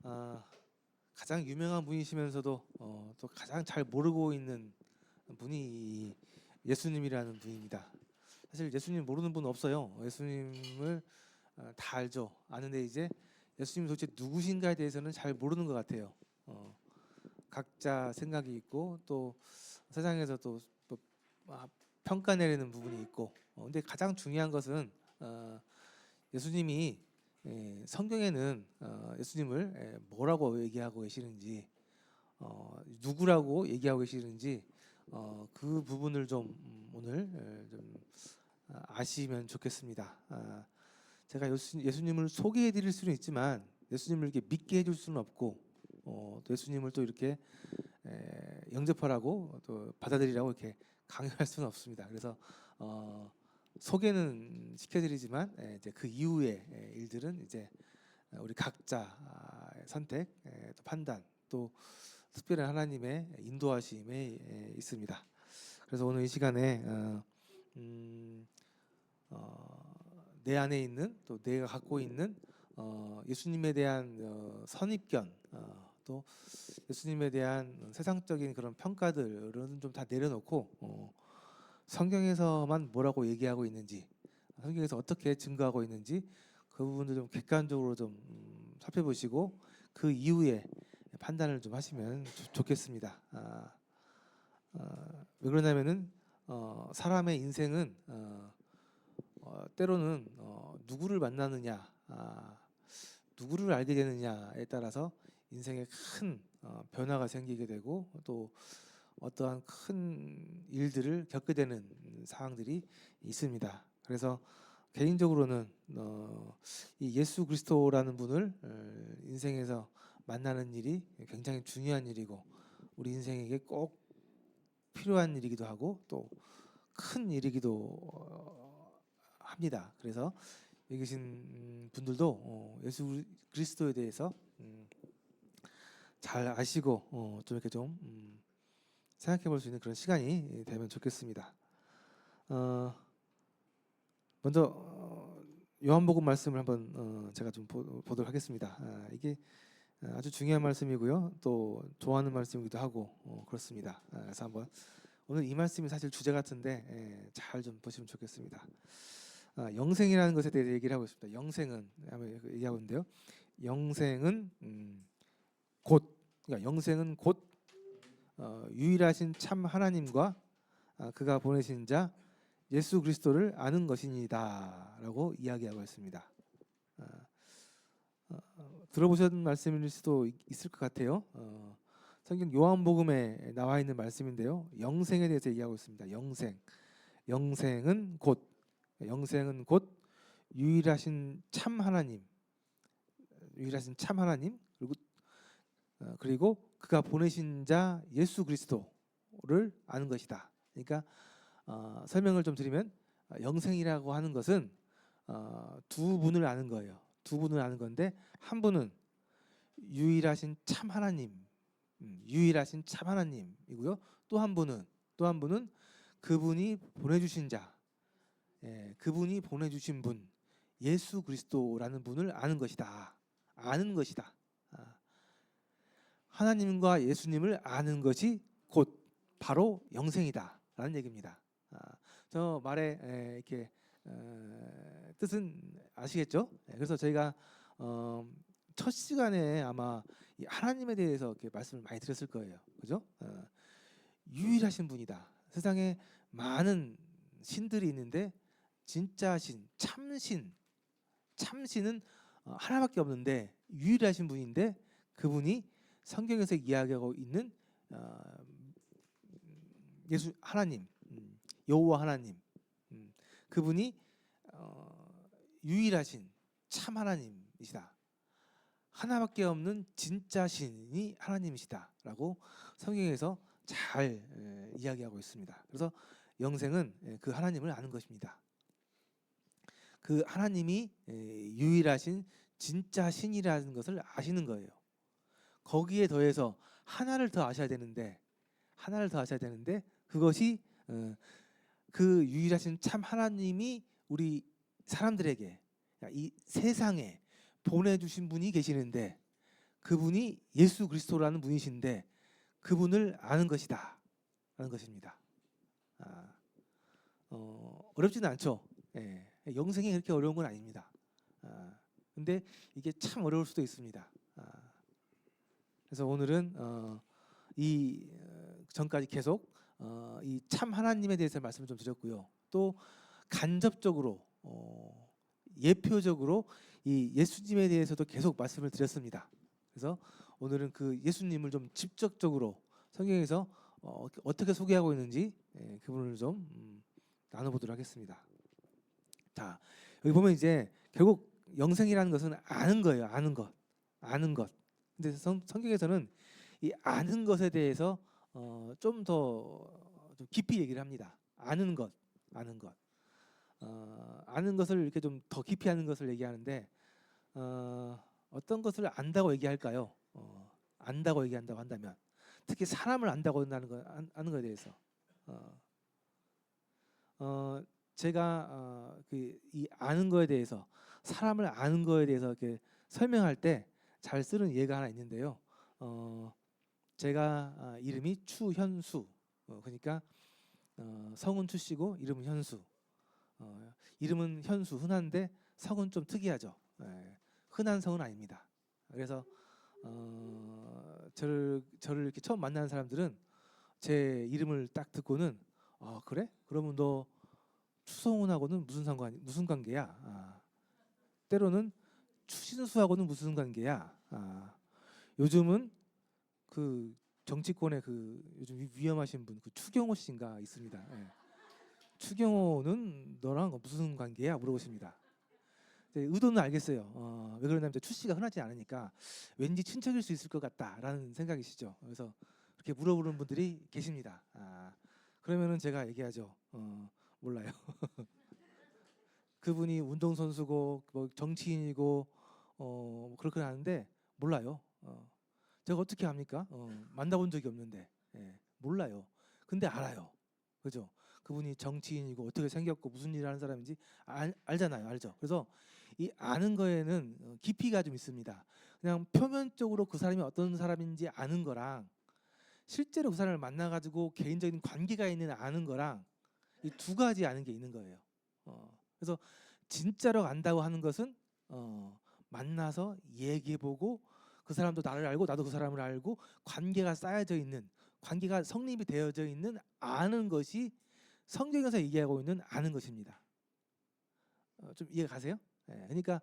아, 가장 유명한 분이시면서도 또 가장 잘 모르고 있는 분이 예수님이라는 분입니다. 사실 예수님 모르는 분 없어요. 예수님을 다 알죠. 아는데 이제 예수님이 도대체 누구신가에 대해서는 잘 모르는 것 같아요. 각자 생각이 있고 또 세상에서 또 평가 내리는 부분이 있고 근데 가장 중요한 것은 예수님이 성경에는 예수님을 뭐라고 얘기하고 계시는지 누구라고 얘기하고 계시는지 그 부분을 좀 오늘 좀 아시면 좋겠습니다. 제가 예수님을 소개해 드릴 수는 있지만 예수님을 이렇게 믿게 해줄 수는 없고 또 예수님을 또 이렇게 영접하라고 또 받아들이라고 이렇게 강요할 수는 없습니다. 그래서 소개는 시켜드리지만 이제 그 이후의 일들은 이제 우리 각자 선택, 또 판단, 또 특별한 하나님의 인도하심에 있습니다. 그래서 오늘 이 시간에 내 안에 있는 또 내가 갖고 있는 예수님에 대한 선입견 또 예수님에 대한 세상적인 그런 평가들은 좀 다 내려놓고 성경에서만 뭐라고 얘기하고 있는지 성경에서 어떻게 증거하고 있는지 그 부분도 좀 객관적으로 좀 살펴보시고 그 이후에 판단을 좀 하시면 좋겠습니다. 왜 그러냐면은 사람의 인생은 때로는 누구를 만나느냐, 누구를 알게 되느냐에 따라서 인생에 큰 변화가 생기게 되고 또 어떠한 큰 일들을 겪게 되는 상황들이 있습니다. 그래서 개인적으로는 이 예수 그리스도라는 분을 인생에서 만나는 일이 굉장히 중요한 일이고 우리 인생에게 꼭 필요한 일이기도 하고 또 큰 일이기도 합니다. 그래서 여기 계신 분들도 예수 그리스도에 대해서 잘 아시고 좀 이렇게 좀 생각해 볼 수 있는 그런 시간이 되면 좋겠습니다. 먼저 요한복음 말씀을 한번 제가 좀 보도록 하겠습니다. 이게 아주 중요한 말씀이고요. 또 좋아하는 말씀이기도 하고 그렇습니다. 그래서 한번 오늘 이 말씀이 사실 주제 같은데 잘 좀 보시면 좋겠습니다. 영생이라는 것에 대해 얘기를 하고 있습니다. 영생은 한번 얘기하고 있는데요. 영생은 그러니까 영생은 곧 유일하신 참 하나님과 그가 보내신 자 예수 그리스도를 아는 것이니다라고 이야기하고 있습니다. 들어보셨던 말씀일 수도 있을 것 같아요. 성경 요한복음에 나와 있는 말씀인데요. 영생에 대해서 얘기하고 있습니다. 영생은 곧 유일하신 참 하나님, 그리고 그가 보내신 자 예수 그리스도를 아는 것이다. 그러니까 설명을 좀 드리면 영생이라고 하는 것은 두 분을 아는 거예요. 두 분을 아는 건데 한 분은 유일하신 참 하나님이고요. 또 한 분은 그분이 보내주신 자, 그분이 보내주신 분, 예수 그리스도라는 분을 아는 것이다. 하나님과 예수님을 아는 것이 곧 바로 영생이다라는 얘기입니다. 저 말의 이렇게 뜻은 아시겠죠? 그래서 저희가 첫 시간에 아마 이 하나님에 대해서 이렇게 말씀을 많이 드렸을 거예요. 그죠? 유일하신 분이다. 세상에 많은 신들이 있는데 진짜 신, 참신은 하나밖에 없는데 유일하신 분인데 그분이 성경에서 이야기하고 있는 예수 하나님, 여호와 하나님, 그분이 유일하신 참 하나님이시다. 하나밖에 없는 진짜 신이 하나님이시다라고 성경에서 잘 이야기하고 있습니다. 그래서 영생은 그 하나님을 아는 것입니다. 그 하나님이 유일하신 진짜 신이라는 것을 아시는 거예요. 거기에 더해서 하나를 더 아셔야 되는데 그것이 그 유일하신 참 하나님이 우리 사람들에게 이 세상에 보내주신 분이 계시는데 그분이 예수 그리스도라는 분이신데 그분을 아는 것이다 라는 것입니다. 어렵지는 않죠. 예, 영생이 그렇게 어려운 건 아닙니다. 근데 이게 참 어려울 수도 있습니다. 그래서 오늘은 이 전까지 계속 이 참 하나님에 대해서 말씀을 좀 드렸고요. 또 간접적으로 예표적으로 이 예수님에 대해서도 계속 말씀을 드렸습니다. 그래서 오늘은 그 예수님을 좀 직접적으로 성경에서 어떻게 소개하고 있는지 그 부분을 좀 나눠보도록 하겠습니다. 자, 여기 보면 이제 결국 영생이라는 것은 아는 거예요. 아는 것, 아는 것. 근데 성경에서는 이 아는 것에 대해서 좀 더 좀 깊이 얘기를 합니다. 아는 것, 아는 것. 아는 것을 이렇게 좀 더 깊이 아는 것을 얘기하는데 어떤 것을 안다고 얘기할까요? 안다고 얘기한다고 한다면 특히 사람을 안다고 한다는 거, 아는 것에 대해서 제가 이 아는 거에 대해서 사람을 아는 거에 대해서 이렇게 설명할 때 잘 쓰는 예가 하나 있는데요. 제가 이름이 추현수, 그러니까 성은 추씨고 이름은 현수. 이름은 현수 흔한데 성은 좀 특이하죠. 흔한 성은 아닙니다. 그래서 저를 이렇게 처음 만나는 사람들은 제 이름을 딱 듣고는 그래? 그러면 너 추성훈하고는 무슨 관계야? 때로는 추신수하고는 무슨 관계야? 요즘은 그 정치권에 그 요즘 위험하신 분 그 추경호 씨인가 있습니다. 추경호는 너랑 무슨 관계야? 물어보십니다. 의도는 알겠어요. 왜 그러냐면 추 씨가 흔하지 않으니까 왠지 친척일 수 있을 것 같다라는 생각이시죠. 그래서 그렇게 물어보는 분들이 계십니다. 그러면은 제가 얘기하죠. 몰라요. 그분이 운동선수고 뭐 정치인이고 뭐 그렇게 하는데 몰라요. 제가 어떻게 합니까? 만나본 적이 없는데 몰라요. 근데 알아요. 그죠? 그분이 정치인이고 어떻게 생겼고 무슨 일을 하는 사람인지 알잖아요. 알죠? 그래서 이 아는 거에는 깊이가 좀 있습니다. 그냥 표면적으로 그 사람이 어떤 사람인지 아는 거랑 실제로 그 사람을 만나가지고 개인적인 관계가 있는 아는 거랑 이 두 가지 아는 게 있는 거예요. 그래서 진짜로 안다고 하는 것은 만나서 얘기해보고 그 사람도 나를 알고 나도 그 사람을 알고 관계가 쌓여져 있는, 관계가 성립이 되어져 있는 아는 것이 성경에서 얘기하고 있는 아는 것입니다. 좀 이해가 가세요? 그러니까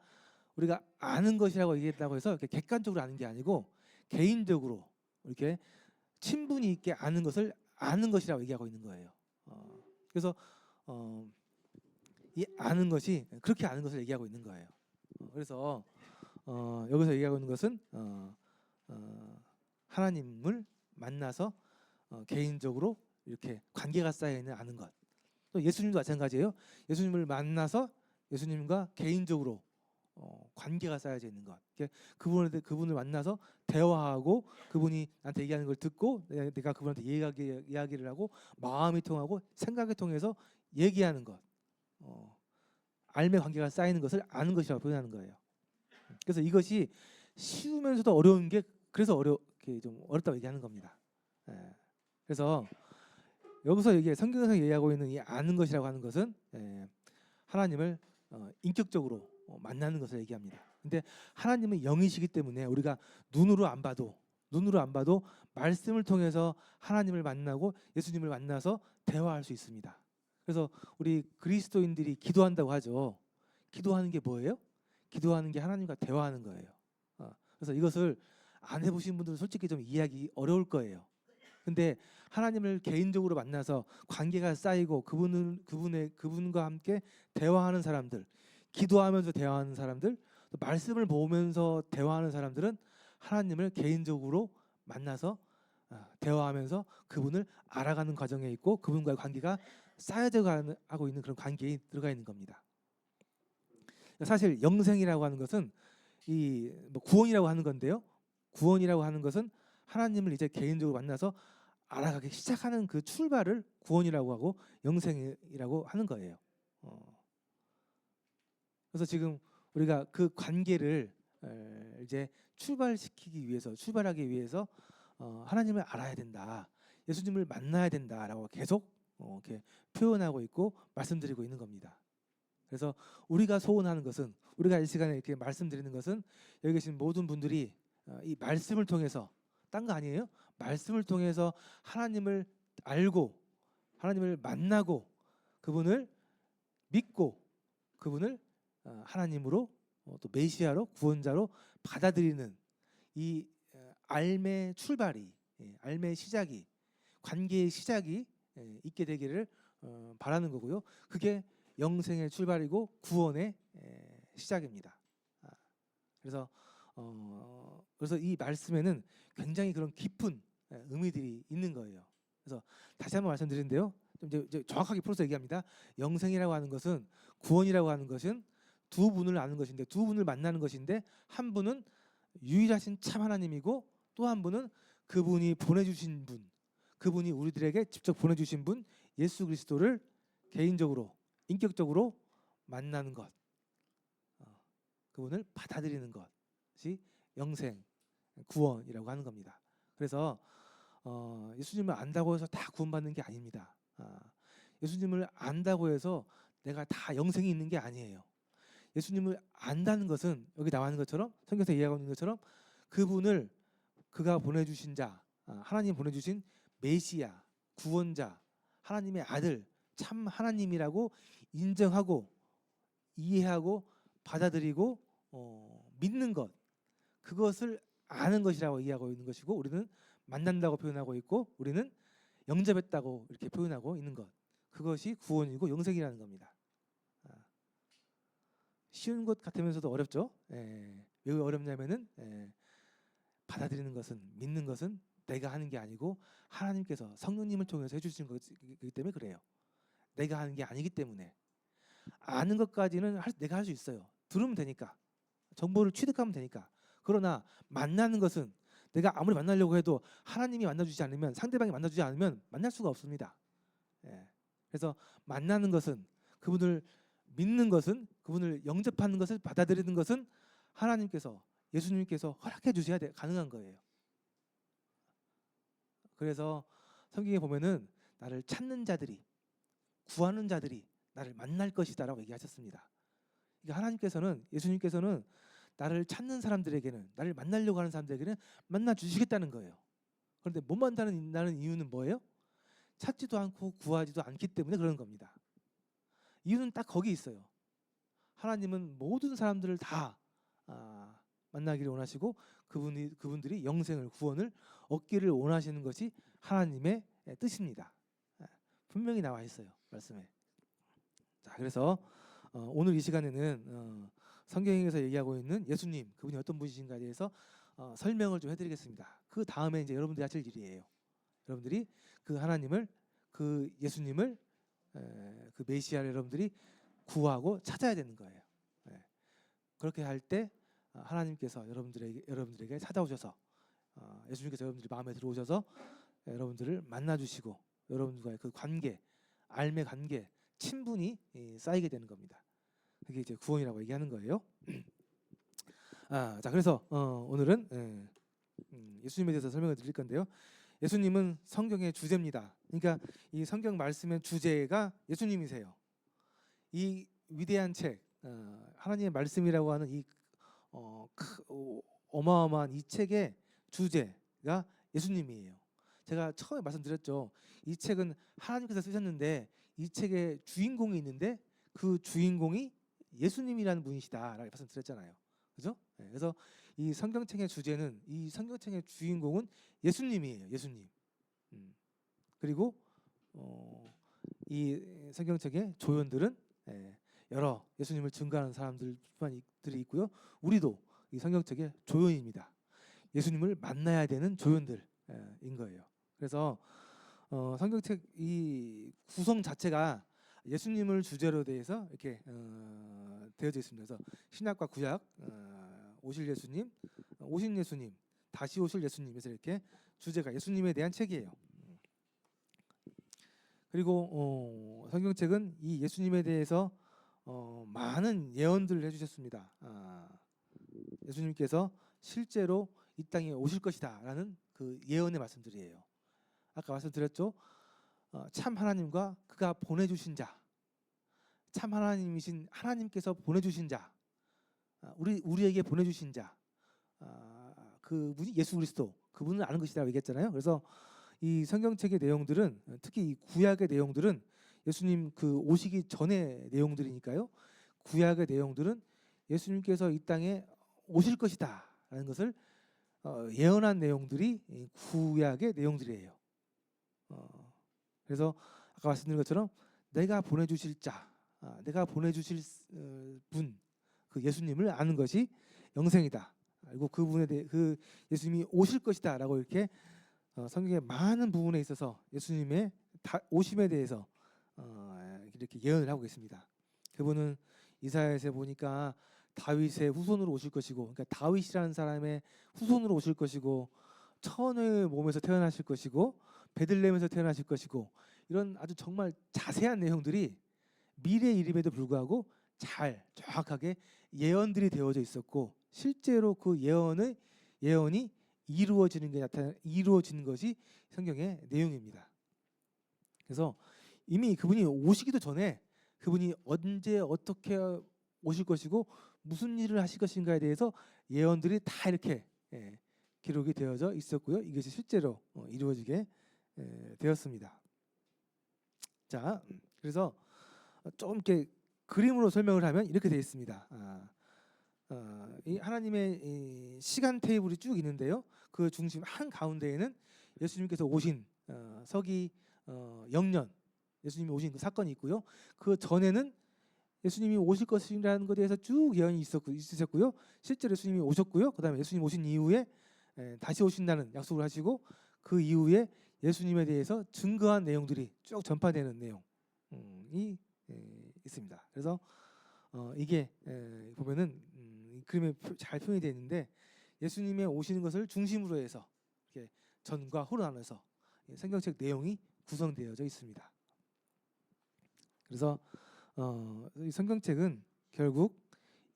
우리가 아는 것이라고 얘기했다고 해서 이렇게 객관적으로 아는 게 아니고 개인적으로 이렇게 친분이 있게 아는 것을 아는 것이라고 얘기하고 있는 거예요. 그래서 이 아는 것이 그렇게 아는 것을 얘기하고 있는 거예요. 그래서 여기서 얘기하고 있는 것은 하나님을 만나서 개인적으로 이렇게 관계가 쌓여 있는 아는 것. 또 예수님도 마찬가지예요. 예수님을 만나서 예수님과 개인적으로 관계가 쌓여져 있는 것. 그분을 만나서 대화하고 그분이 나한테 얘기하는 걸 듣고 내가 그분한테 이야기를 하고 마음이 통하고 생각이 통해서 얘기하는 것. 알매 관계가 쌓이는 것을 아는 것이라고 표현하는 거예요. 그래서 이것이 쉬우면서도 어려운 게 그래서 좀 어렵다고 얘기하는 겁니다. 그래서 여기서 성경에서 얘기하고 있는 이 아는 것이라고 하는 것은 하나님을 인격적으로 만나는 것을 얘기합니다. 근데 하나님은 영이시기 때문에 우리가 눈으로 안 봐도 말씀을 통해서 하나님을 만나고 예수님을 만나서 대화할 수 있습니다. 그래서 우리 그리스도인들이 기도한다고 하죠. 기도하는 게 뭐예요? 기도하는 게 하나님과 대화하는 거예요. 그래서 이것을 안 해보신 분들은 솔직히 좀 이해하기 어려울 거예요. 근데 하나님을 개인적으로 만나서 관계가 쌓이고 그분과 함께 대화하는 사람들, 기도하면서 대화하는 사람들, 또 말씀을 보면서 대화하는 사람들은 하나님을 개인적으로 만나서 대화하면서 그분을 알아가는 과정에 있고 그분과의 관계가 쌓여져 가고 있는 그런 관계에 들어가 있는 겁니다. 사실 영생이라고 하는 것은 뭐 구원이라고 하는 건데요. 구원이라고 하는 것은 하나님을 이제 개인적으로 만나서 알아가기 시작하는 그 출발을 구원이라고 하고 영생이라고 하는 거예요. 그래서 지금 우리가 그 관계를 이제 출발하기 위해서 하나님을 알아야 된다, 예수님을 만나야 된다라고 계속 이렇게 표현하고 있고 말씀드리고 있는 겁니다. 그래서 우리가 소원하는 것은, 우리가 이 시간에 이렇게 말씀드리는 것은, 여기 계신 모든 분들이 이 말씀을 통해서, 딴 거 아니에요? 말씀을 통해서 하나님을 알고, 하나님을 만나고, 그분을 믿고, 그분을 하나님으로, 또 메시아로, 구원자로 받아들이는 이 삶의 출발이, 삶의 시작이, 관계의 시작이 있게 되기를 바라는 거고요. 그게 영생의 출발이고 구원의 시작입니다. 그래서 이 말씀에는 굉장히 그런 깊은 의미들이 있는 거예요. 그래서 다시 한번 말씀드리는데요, 좀 이제 정확하게 풀어서 얘기합니다. 영생이라고 하는 것은, 구원이라고 하는 것은 두 분을 아는 것인데, 두 분을 만나는 것인데, 한 분은 유일하신 참 하나님이고, 또 한 분은 그분이 보내주신 분, 그분이 우리들에게 직접 보내주신 분 예수 그리스도를 개인적으로, 인격적으로 만나는 것, 그분을 받아들이는 것이 영생, 구원이라고 하는 겁니다. 그래서 예수님을 안다고 해서 다 구원받는 게 아닙니다. 예수님을 안다고 해서 내가 다 영생이 있는 게 아니에요. 예수님을 안다는 것은 여기 나와 있는 것처럼, 성경에서 이야기하고 있는 것처럼, 그분을, 그가 보내주신 자, 하나님 보내주신 메시아, 구원자, 하나님의 아들, 참 하나님이라고 인정하고, 이해하고, 받아들이고 믿는 것, 그것을 아는 것이라고 이해하고 있는 것이고, 우리는 만난다고 표현하고 있고, 우리는 영접했다고 이렇게 표현하고 있는 것, 그것이 구원이고 영생이라는 겁니다. 쉬운 것 같으면서도 어렵죠. 왜 어렵냐면은 받아들이는 것은, 믿는 것은 내가 하는 게 아니고 하나님께서 성령님을 통해서 해주신 것이기 때문에 그래요. 내가 하는 게 아니기 때문에. 아는 것까지는 내가 할 수 있어요. 들으면 되니까, 정보를 취득하면 되니까. 그러나 만나는 것은, 내가 아무리 만나려고 해도 하나님이 만나주지 않으면, 상대방이 만나주지 않으면 만날 수가 없습니다. 그래서 만나는 것은, 그분을 믿는 것은, 그분을 영접하는 것을, 받아들이는 것은 하나님께서, 예수님께서 허락해 주셔야 가능한 거예요. 그래서 성경에 보면은 나를 찾는 자들이, 구하는 자들이 나를 만날 것이다라고 얘기하셨습니다. 그러니까 하나님께서는, 예수님께서는 나를 찾는 사람들에게는, 나를 만나려고 하는 사람들에게는 만나 주시겠다는 거예요. 그런데 못 만나는 이유는 뭐예요? 찾지도 않고 구하지도 않기 때문에 그런 겁니다. 이유는 딱 거기 있어요. 하나님은 모든 사람들을 다 만나기를 원하시고, 그분들이 영생을, 구원을 얻기를 원하시는 것이 하나님의 뜻입니다. 분명히 나와 있어요, 말씀에. 자, 그래서 오늘 이 시간에는 성경에서 얘기하고 있는 예수님, 그분이 어떤 분이신가에 대해서 설명을 좀 해드리겠습니다. 그 다음에 이제 여러분들이 하실 일이에요. 여러분들이 그 하나님을, 그 예수님을, 그 메시아를 여러분들이 구하고 찾아야 되는 거예요. 그렇게 할 때 하나님께서 여러분들에게 찾아오셔서, 예수님께서 여러분들이 마음에 들어오셔서 여러분들을 만나주시고, 여러분들과의 그 관계, 삶의 관계, 친분이 쌓이게 되는 겁니다. 그게 이제 구원이라고 얘기하는 거예요. 자, 그래서 오늘은 예수님에 대해서 설명을 드릴 건데요. 예수님은 성경의 주제입니다. 그러니까 이 성경 말씀의 주제가 예수님이세요. 이 위대한 책, 하나님의 말씀이라고 하는 이 어마어마한 이 책의 주제가 예수님이에요. 제가 처음에 말씀드렸죠. 이 책은 하나님께서 쓰셨는데, 이 책의 주인공이 있는데, 그 주인공이 예수님이라는 분이시다라고 말씀드렸잖아요. 그죠? 그래서 이 성경책의 주제는, 이 성경책의 주인공은 예수님이에요. 예수님. 그리고 이 성경책의 조연들은 여러 예수님을 증거하는 사람들이 있고요. 우리도 이 성경책의 조연입니다. 예수님을 만나야 되는 조연들인 거예요. 그래서 성경책 이 구성 자체가 예수님을 주제로 대해서 이렇게 되어져 있습니다. 그래서 신약과 구약, 오실 예수님, 오신 예수님, 다시 오실 예수님에서 이렇게 주제가 예수님에 대한 책이에요. 그리고 성경책은 이 예수님에 대해서 많은 예언들을 해주셨습니다. 예수님께서 실제로 이 땅에 오실 것이다라는 그 예언의 말씀들이에요. 아까 말씀드렸죠. 참 하나님과 그가 보내주신 자, 참 하나님이신 하나님께서 보내주신 자, 우리에게 보내주신 자, 그분이 예수 그리스도, 그분을 아는 것이라고 얘기했잖아요. 그래서 이 성경책의 내용들은, 특히 이 구약의 내용들은 예수님 그 오시기 전의 내용들이니까요. 구약의 내용들은 예수님께서 이 땅에 오실 것이다라는 것을 예언한 내용들이 구약의 내용들이에요. 그래서 아까 말씀드린 것처럼 내가 보내주실 자, 내가 보내주실 분, 그 예수님을 아는 것이 영생이다. 그리고 그분에 대해 그 예수님이 오실 것이다라고 이렇게 성경의 많은 부분에 있어서 예수님의 오심에 대해서 이렇게 예언을 하고 있습니다. 그분은 이사야에서 보니까 다윗의 후손으로 오실 것이고, 그러니까 다윗이라는 사람의 후손으로 오실 것이고, 처녀의 몸에서 태어나실 것이고, 베들레헴에서 태어나실 것이고, 이런 아주 정말 자세한 내용들이 미래 일임에도 불구하고 잘 정확하게 예언들이 되어져 있었고, 실제로 그 예언이 이루어지는 것이 성경의 내용입니다. 그래서 이미 그분이 오시기도 전에 그분이 언제 어떻게 오실 것이고 무슨 일을 하실 것인가에 대해서 예언들이 다 이렇게 기록이 되어져 있었고요. 이것이 실제로 이루어지게 되었습니다. 자, 그래서 좀 이렇게 그림으로 설명을 하면 이렇게 되어 있습니다. 이 하나님의 이 시간 테이블이 쭉 있는데요. 그 중심 한 가운데에는 예수님께서 오신 서기 0년 예수님이 오신 그 사건이 있고요. 그 전에는 예수님이 오실 것이라는 것에 대해서 쭉 예언이 있으셨고요. 실제로 예수님이 오셨고요. 그다음에 예수님 오신 이후에 다시 오신다는 약속을 하시고, 그 이후에 예수님에 대해서 증거한 내용들이 쭉 전파되는 내용이 있습니다. 그래서 이게 보면은 그림에 잘 표현이 되어 있는데, 예수님의 오시는 것을 중심으로 해서 이렇게 전과 후로 나눠서 성경책 내용이 구성되어져 있습니다. 그래서 이 성경책은 결국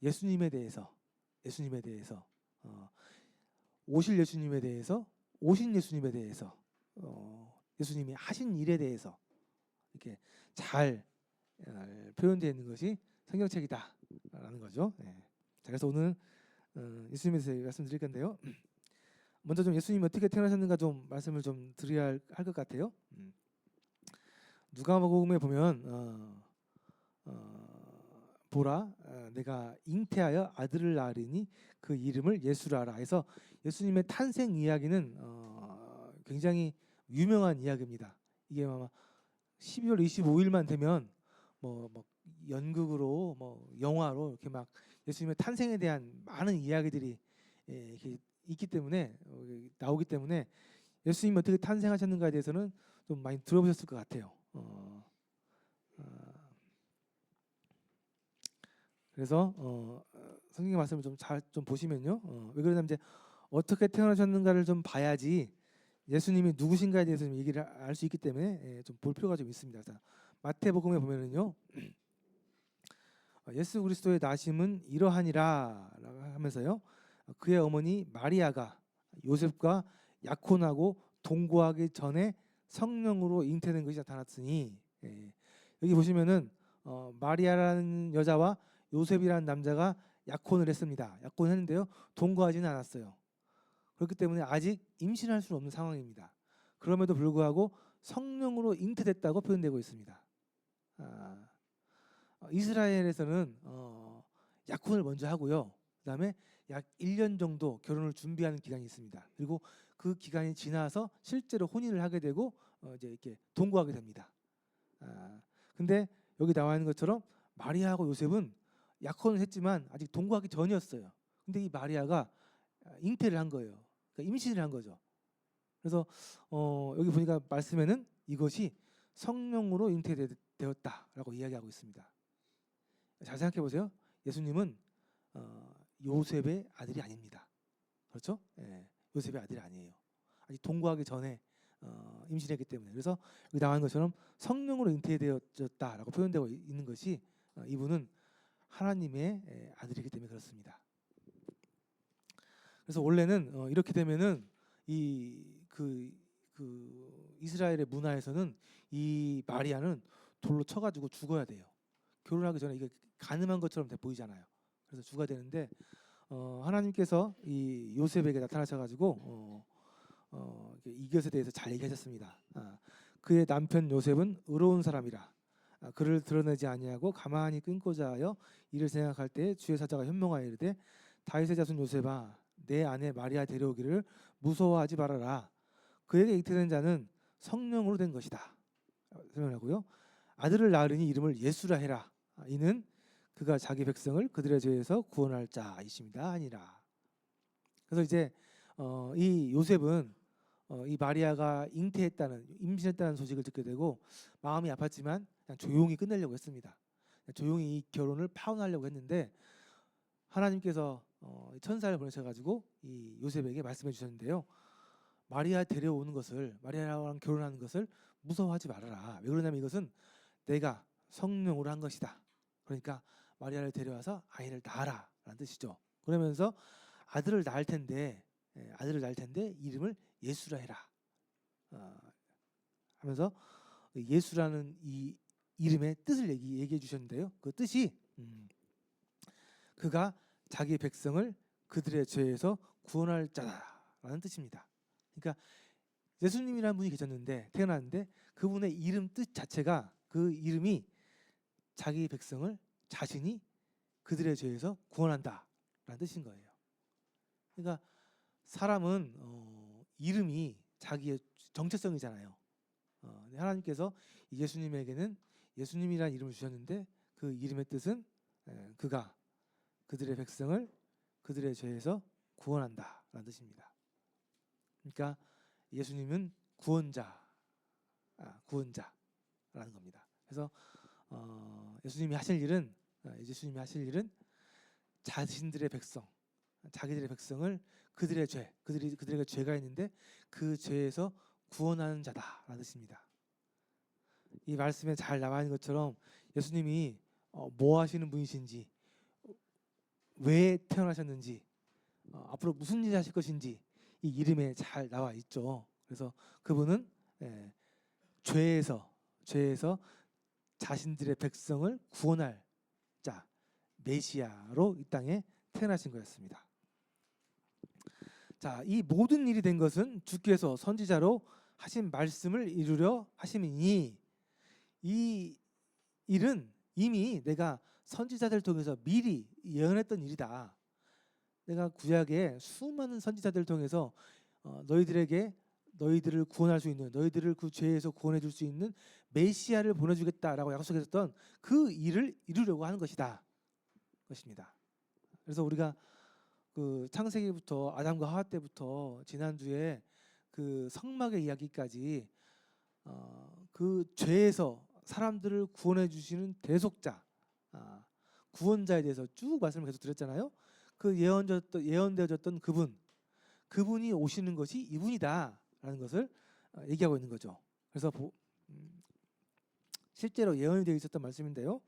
예수님에 대해서 오실 예수님에 대해서, 오신 예수님에 대해서, 예수님이 하신 일에 대해서 이렇게 잘 표현되어 있는 것이 성경책이다라는 거죠. 자, 그래서 오늘 예수님에 대해서 말씀드릴 건데요. 먼저 좀 예수님이 어떻게 태어나셨는가 좀 말씀을 좀 드려야 할 것 같아요. 누가복음에 보면 보라, 내가 잉태하여 아들을 낳으리니 그 이름을 예수라 해서 예수님의 탄생 이야기는 굉장히 유명한 이야기입니다. 이게 아마 12월 25일만 되면 뭐 연극으로 영화로 이렇게 막 예수님의 탄생에 대한 많은 이야기들이 이렇게 있기 때문에 나오기 때문에 예수님이 어떻게 탄생하셨는가에 대해서는 좀 많이 들어보셨을 것 같아요. 그래서 성경의 말씀을 좀 잘 좀 보시면요. 왜 그러냐면 이제 어떻게 태어나셨는가를 좀 봐야지 예수님이 누구신가에 대해서 좀 얘기를 알 수 있기 때문에 좀 볼 필요가 좀 있습니다. 자, 마태복음에 보면은요. 예수 그리스도의 나심은 이러하니라 하면서요. 그의 어머니 마리아가 요셉과 약혼하고 동거하기 전에 성령으로 잉태된 것이 나타났으니, 여기 보시면은 마리아라는 여자와 요셉이라는 남자가 약혼을 했습니다. 약혼했는데요. 동거하지는 않았어요. 그렇기 때문에 아직 임신할 수 없는 상황입니다. 그럼에도 불구하고 성령으로 잉태됐다고 표현되고 있습니다. 이스라엘에서는 약혼을 먼저 하고요. 그다음에 약 1년 정도 결혼을 준비하는 기간이 있습니다. 그리고 그 기간이 지나서 실제로 혼인을 하게 되고 이제 이렇게 동거하게 됩니다. 근데 여기 나와 있는 것처럼 마리아하고 요셉은 약혼을 했지만 아직 동거하기 전이었어요. 근데 이 마리아가 잉태를 한 거예요. 그러니까 임신을 한 거죠. 그래서 여기 보니까 말씀에는 이것이 성령으로 잉태되었다라고 이야기하고 있습니다. 잘 생각해 보세요. 예수님은 요셉의 아들이 아닙니다. 그렇죠? 요셉의 아들이 아니에요. 아직 동거하기 전에 임신했기 때문에. 그래서 여기 나와 있는 것처럼 성령으로 잉태되어졌다라고 표현되고 있는 것이 이분은 하나님의 아들이기 때문에 그렇습니다. 그래서 원래는 이렇게 되면은 이스라엘의 문화에서는 이 마리아는 돌로 쳐가지고 죽어야 돼요. 결혼하기 전에 이게 가늠한 것처럼 보이잖아요. 그래서 죽어야 되는데 하나님께서 이 요셉에게 나타나셔가지고 이 것에 대해서 잘 얘기하셨습니다. 그의 남편 요셉은 의로운 사람이라 그를 드러내지 아니하고 가만히 끊고자 하여 이를 생각할 때 주의 사자가 현명하여 이르되 다윗의 자손 요셉아 내 아내 마리아 데려오기를 무서워하지 말아라. 그에게 잉태된 자는 성령으로 된 것이다. 설명하고요. 아들을 낳으리니 이름을 예수라 해라. 이는 그가 자기 백성을 그들의 죄에서 구원할 자이십니다. 아니라. 그래서 이제 이 요셉은 이 마리아가 임신했다는 소식을 듣게 되고 마음이 아팠지만 그냥 조용히 끝내려고 했습니다. 조용히 이 결혼을 파혼하려고 했는데 하나님께서 천사를 보내셔가지고 이 요셉에게 말씀해 주셨는데요. 마리아랑 결혼하는 것을 무서워하지 말아라. 왜 그러냐면 이것은 내가 성령으로 한 것이다. 그러니까 마리아를 데려와서 아이를 낳아라 라는 뜻이죠. 그러면서 아들을 낳을 텐데 이름을 예수라 해라 하면서 예수라는 이 이름의 뜻을 얘기해 주셨는데요. 그 뜻이 그가 자기 백성을 그들의 죄에서 구원할 자라는 뜻입니다. 그러니까 예수님이라는 분이 계셨는데 태어났는데 그분의 이름 뜻 자체가 그 이름이 자기 백성을 자신이 그들의 죄에서 구원한다라는 뜻인 거예요. 그러니까 사람은 이름이 자기의 정체성이잖아요. 하나님께서 예수님에게는 예수님이라는 이름을 주셨는데 그 이름의 뜻은 그가 그들의 백성을 그들의 죄에서 구원한다라는 뜻입니다. 그러니까 예수님은 구원자라는 겁니다. 그래서 예수님이 하실 일은 자신들의 백성, 자기들의 백성을 그들에게 죄가 있는데 그 죄에서 구원하는 자다라는 뜻입니다. 이 말씀에 잘 나와 있는 것처럼 예수님이 뭐 하시는 분이신지, 왜 태어나셨는지, 앞으로 무슨 일을 하실 것인지 이 이름에 잘 나와 있죠. 그래서 그분은 죄에서 자신들의 백성을 구원할 자, 메시아로 이 땅에 태어나신 거였습니다. 자, 이 모든 일이 된 것은 주께서 선지자로 하신 말씀을 이루려 하심이니 이 일은 이미 내가 선지자들 통해서 미리 예언했던 일이다. 내가 구약에 수많은 선지자들을 통해서 너희들을 구원할 수 있는, 너희들을 그 죄에서 구원해 줄 수 있는 메시아를 보내주겠다라고 약속했던 그 일을 이루려고 하는 것입니다. 그래서 우리가 그 창세기부터 아담과 하와 때부터 지난주에 그 성막의 이야기까지 그 죄에서 사람들을 구원해 주시는 대속자, 구원자에 대해서 쭉 말씀을 계속 드렸잖아요. 그 예언되어졌던 그분이 오시는 것이 이분이다라는 것을 얘기하고 있는 거죠. 그래서 실제로 예언이 되어 있었던 말씀인데요.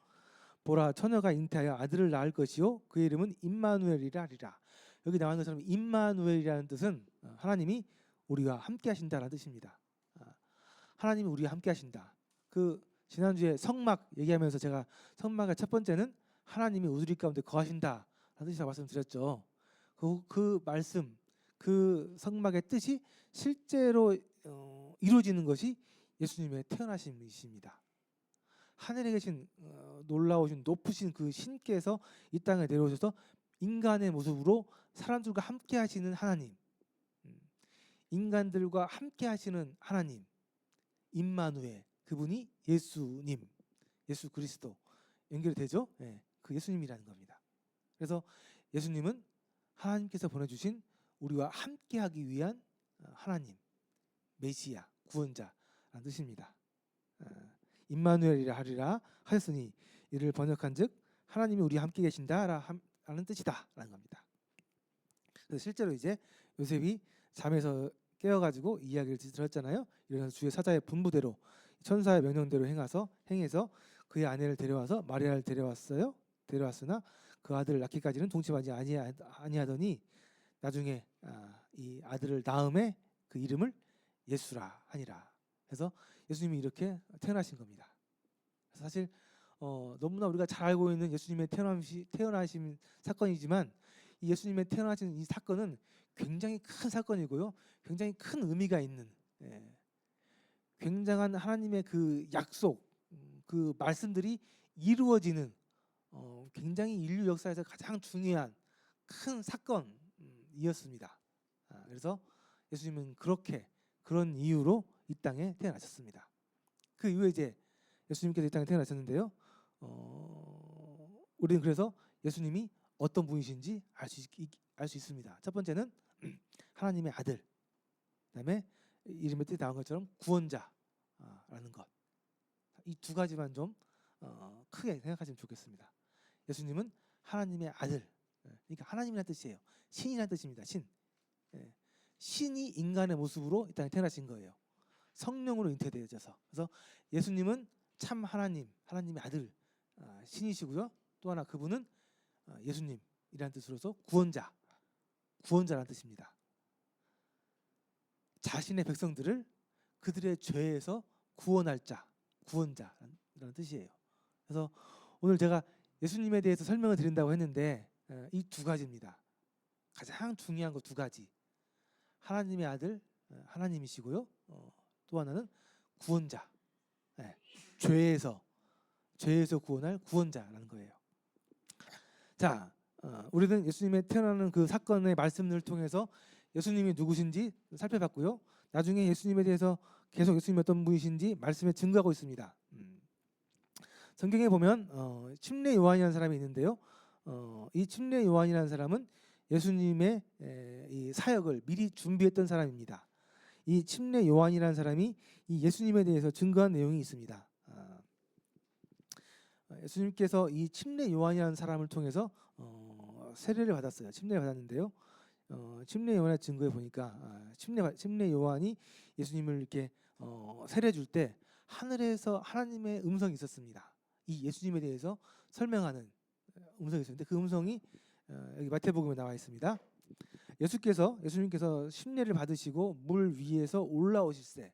보라 처녀가 잉태하여 아들을 낳을 것이요 그의 이름은 임마누엘이라 하리라. 여기 나와 있는 것처럼 임마누엘이라는 뜻은 하나님이 우리와 함께 하신다라는 뜻입니다. 하나님이 우리와 함께 하신다. 그 지난주에 성막 얘기하면서 제가 성막의 첫 번째는 하나님이 우리 가운데 거하신다라는 뜻이라고 말씀드렸죠. 그 말씀, 그 성막의 뜻이 실제로 이루어지는 것이 예수님의 태어나심이십니다. 하늘에 계신 놀라우신 높으신 그 신께서 이 땅에 내려오셔서 인간의 모습으로 사람들과 함께 하시는 하나님, 인간들과 함께 하시는 하나님, 임마누엘, 그분이 예수님, 예수 그리스도 연결이 되죠? 네, 그 예수님이라는 겁니다. 그래서 예수님은 하나님께서 보내주신 우리와 함께하기 위한 하나님, 메시아, 구원자라는 뜻입니다. 임마누엘이라 하리라 하셨으니 이를 번역한즉 하나님이 우리와 함께 계신다라는 뜻이다라는 겁니다. 그래서 실제로 이제 요셉이 잠에서 깨어가지고 이야기를 들었잖아요. 이래서 주의 사자의 분부대로 천사의 명령대로 행해서 그의 아내를 데려와서 마리아를 데려왔으나 그 아들을 낳기까지는 동침하지 아니하더니 나중에 이 아들을 낳음에 그 이름을 예수라 하니라. 그래서 예수님이 이렇게 태어나신 겁니다. 그래서 사실 너무나 우리가 잘 알고 있는 예수님의 태어나신 사건이지만 이 예수님의 태어나신 이 사건은 굉장히 큰 사건이고요, 굉장히 큰 의미가 있는, 굉장한 하나님의 그 약속, 그 말씀들이 이루어지는 굉장히 인류 역사에서 가장 중요한 큰 사건이었습니다. 그래서 예수님은 그런 이유로 이 땅에 태어나셨습니다. 그 이후에 이제 예수님께서 이 땅에 태어나셨는데요. 우리는 그래서 예수님이 어떤 분이신지 알 수 있습니다. 첫 번째는 하나님의 아들, 그다음에 이름에 나온 것처럼 구원자라는 것. 이 두 가지만 좀 크게 생각하시면 좋겠습니다. 예수님은 하나님의 아들, 그러니까 하나님이라는 뜻이에요. 신이라는 뜻입니다. 신이 인간의 모습으로 이 땅에 태어나신 거예요. 성령으로 잉태되어져서. 그래서 예수님은 참 하나님의 아들, 신이시고요. 또 하나 그분은 예수님이라는 뜻으로서 구원자라는 뜻입니다. 자신의 백성들을 그들의 죄에서 구원할 자, 구원자라는 뜻이에요. 그래서 오늘 제가 예수님에 대해서 설명을 드린다고 했는데 이 두 가지입니다. 가장 중요한 거 두 가지. 하나님의 아들, 하나님이시고요. 또 하나는 구원자, 죄에서 구원할 구원자라는 거예요. 자, 우리는 예수님의 태어나는 그 사건의 말씀을 통해서 예수님이 누구신지 살펴봤고요. 나중에 예수님에 대해서 계속 예수님이 어떤 분이신지 말씀에 증거하고 있습니다. 성경에 보면 침례 요한이라는 사람이 있는데요. 이 침례 요한이라는 사람은 예수님의 이 사역을 미리 준비했던 사람입니다. 이 침례 요한이라는 사람이 이 예수님에 대해서 증거한 내용이 있습니다. 예수님께서 이 침례 요한이라는 사람을 통해서 세례를 받았어요. 침례를 받았는데요. 침례 요한의 증거에 보니까 침례 요한이 예수님을 이렇게 세례 줄 때 하늘에서 하나님의 음성이 있었습니다. 이 예수님에 대해서 설명하는 음성이 있었는데 그 음성이 여기 마태복음에 나와 있습니다. 예수님께서 십례를 받으시고 물 위에서 올라오실새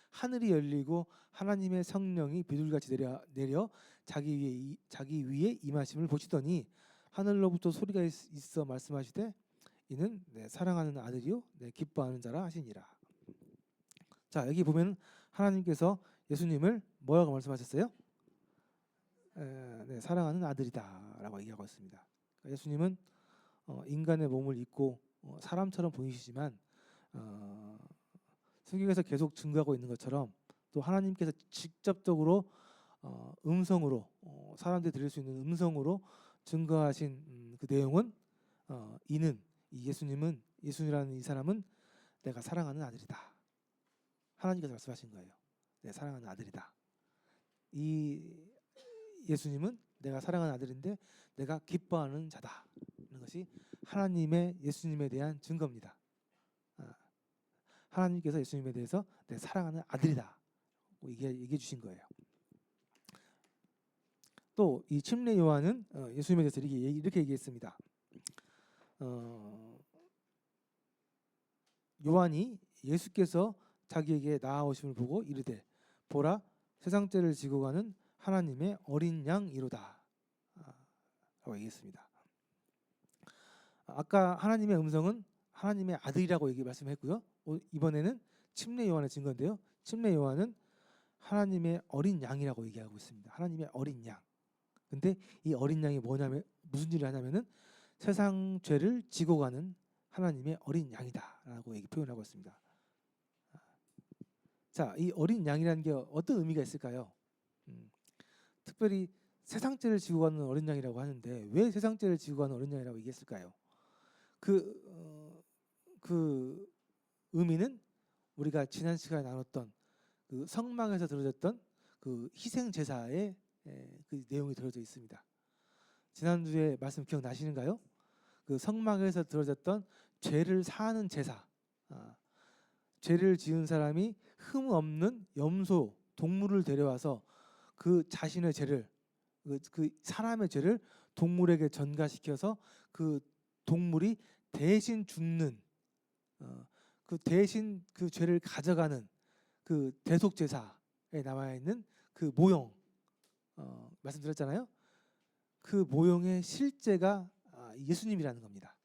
하늘이 열리고 하나님의 성령이 비둘기같이 내려 자기 위에 임하심을 보시더니 하늘로부터 소리가 있어 말씀하시되 이는 내 사랑하는 아들이요 내 기뻐하는 자라 하시니라. 자, 여기 보면 하나님께서 예수님을 뭐라고 말씀하셨어요? 네, 사랑하는 아들이다라고 얘기하고 있습니다. 그러니까 예수님은 인간의 몸을 입고 사람처럼 보이시지만 성경에서 계속 증거하고 있는 것처럼 또 하나님께서 직접적으로 음성으로 사람들이 들을 수 있는 음성으로 증거하신 그 내용은 예수님이라는 이 사람은 내가 사랑하는 아들이다. 하나님께서 말씀하신 거예요. 내 사랑하는 아들이다. 이 예수님은 내가 사랑하는 아들인데 내가 기뻐하는 자다. 하는 것이 예수님에 대한 증거입니다. 하나님께서 예수님에 대해서 내 사랑하는 아들이다 얘기해 주신 거예요. 또 이 침례 요한은 예수님에 대해서 이렇게 얘기했습니다. 요한이 예수께서 자기에게 나아오심을 보고 이르되 보라 세상 죄를 지고 가는 하나님의 어린 양이로다 라고 얘기했습니다. 아까 하나님의 음성은 하나님의 아들이라고 말씀했고요. 이번에는 침례 요한의 증거인데요. 침례 요한은 하나님의 어린 양이라고 얘기하고 있습니다. 하나님의 어린 양. 근데 이 어린 양이 무슨 일을 하냐면은 세상 죄를 지고 가는 하나님의 어린 양이다라고 표현하고 있습니다. 자, 이 어린 양이라는 게 어떤 의미가 있을까요? 특별히 세상 죄를 지고 가는 어린 양이라고 하는데 왜 세상 죄를 지고 가는 어린 양이라고 얘기했을까요? 그 의미는 우리가 지난 시간에 나눴던 그 성막에서 드려졌던 그 희생 제사의 그 내용이 들어져 있습니다. 지난주에 말씀 기억나시는가요? 그 성막에서 드려졌던 죄를 사하는 제사, 죄를 지은 사람이 흠 없는 염소 동물을 데려와서 그 자신의 죄를 그 사람의 죄를 동물에게 전가시켜서 그 동물이 대신 죽는 그 대신 그 죄를 가져가는 그 대속제사에 나와 있는 그 모형 말씀드렸잖아요. 그 모형의 실제가 예수님이라는 겁니다.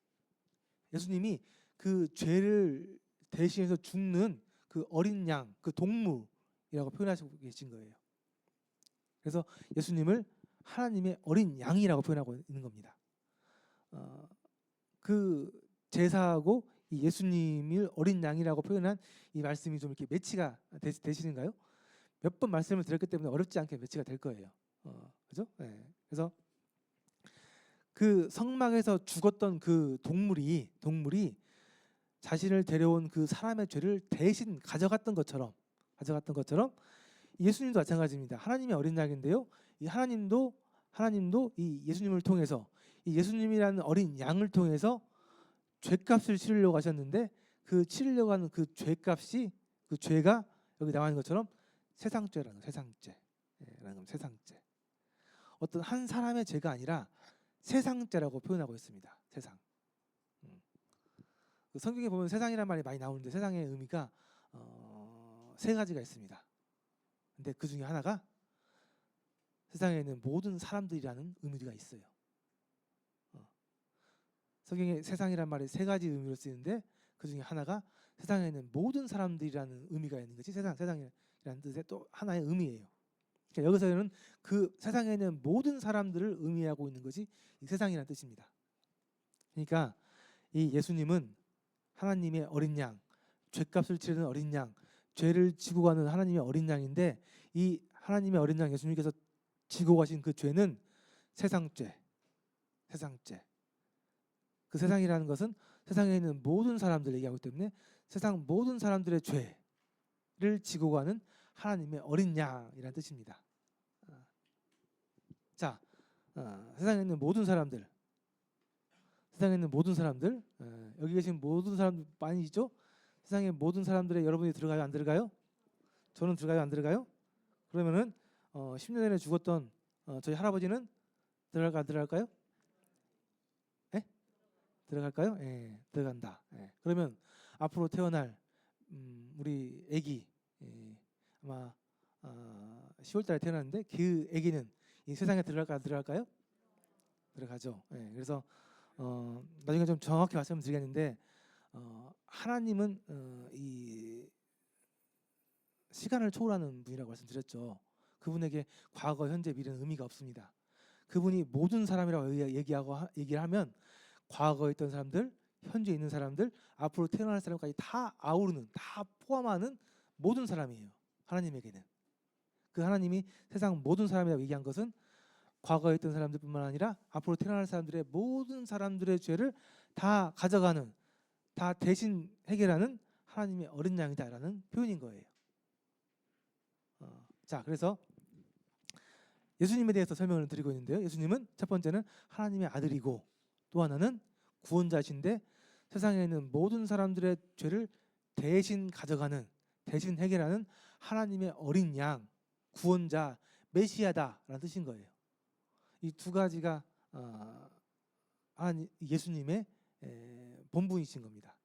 예수님이 그 죄를 대신해서 죽는 그 어린 양, 그 동물이라고 표현하시고 계신 거예요. 그래서 예수님을 하나님의 어린 양이라고 표현하고 있는 겁니다. 그 제사하고 이 예수님을 어린 양이라고 표현한 이 말씀이 좀 이렇게 매치가 되시는가요? 몇 번 말씀을 드렸기 때문에 어렵지 않게 매치가 될 거예요. 그죠? 네. 그래서 그 성막에서 죽었던 그 동물이 자신을 데려온 그 사람의 죄를 대신 가져갔던 것처럼 예수님도 마찬가지입니다. 하나님의 어린 양인데요. 이 하나님도 이 예수님을 통해서 이 예수님이라는 어린 양을 통해서 죄값을 치르려고 하셨는데 그 치르려고 하는 그 죄값이 그 죄가 여기 나와 있는 것처럼 세상죄라는 세상죄. 어떤 한 사람의 죄가 아니라 세상죄라고 표현하고 있습니다. 세상. 그 성경에 보면 세상이란 말이 많이 나오는데 세상의 의미가 세 가지가 있습니다. 근데 그 중에 하나가 세상에 있는 모든 사람들이라는 의미가 있어요. 성경에 세상이란 말이 세 가지 의미로 쓰이는데 그 중에 하나가 세상에 있는 모든 사람들이라는 의미가 있는 것이 세상이라는 뜻의 또 하나의 의미예요. 그러니까 여기서는 그 세상에 있는 모든 사람들을 의미하고 있는 것이 이 세상이라는 뜻입니다. 그러니까 이 예수님은 하나님의 어린 양, 죄값을 치르는 어린 양, 죄를 지고 가는 하나님의 어린 양인데 이 하나님의 어린 양 예수님께서 지고 가신 그 죄는 세상죄. 그 세상이라는 것은 세상에 있는 모든 사람들을 얘기하기 때문에 세상 모든 사람들의 죄를 지고 가는 하나님의 어린 양이라는 뜻입니다. 자, 세상에 있는 모든 사람들, 여기 계신 모든 사람들 많이 있죠? 세상의 모든 사람들의 여러분이 들어가요, 안 들어가요? 저는 들어가요, 안 들어가요? 그러면은 10년 전에 죽었던 저희 할아버지는 들어갈까 안 들어갈까요? 예? 들어갈까요? 예, 들어간다. 예. 그러면 앞으로 태어날 우리 아기 아마 10월달에 태어났는데 그 아기는 이 세상에 들어갈까 안 들어갈까요? 들어가죠. 예. 그래서 나중에 좀 정확히 말씀드리겠는데 하나님은 이 시간을 초월하는 분이라고 말씀드렸죠. 그분에게 과거, 현재, 미래는 의미가 없습니다. 그분이 모든 사람이라고 얘기를 하면 과거에 있던 사람들, 현재 있는 사람들, 앞으로 태어날 사람까지 다 아우르는, 다 포함하는 모든 사람이에요. 하나님에게는. 그 하나님이 세상 모든 사람이라고 얘기한 것은 과거에 있던 사람들뿐만 아니라 앞으로 태어날 사람들의 모든 사람들의 죄를 다 가져가는, 다 대신 해결하는 하나님의 어린 양이다라는 표현인 거예요. 자, 그래서 예수님에 대해서 설명을 드리고 있는데요. 예수님은 첫 번째는 하나님의 아들이고 또 하나는 구원자신데 세상에 있는 모든 사람들의 죄를 대신 가져가는, 대신 해결하는 하나님의 어린 양, 구원자, 메시아다라는 뜻인 거예요. 이 두 가지가 예수님의 본분이신 겁니다.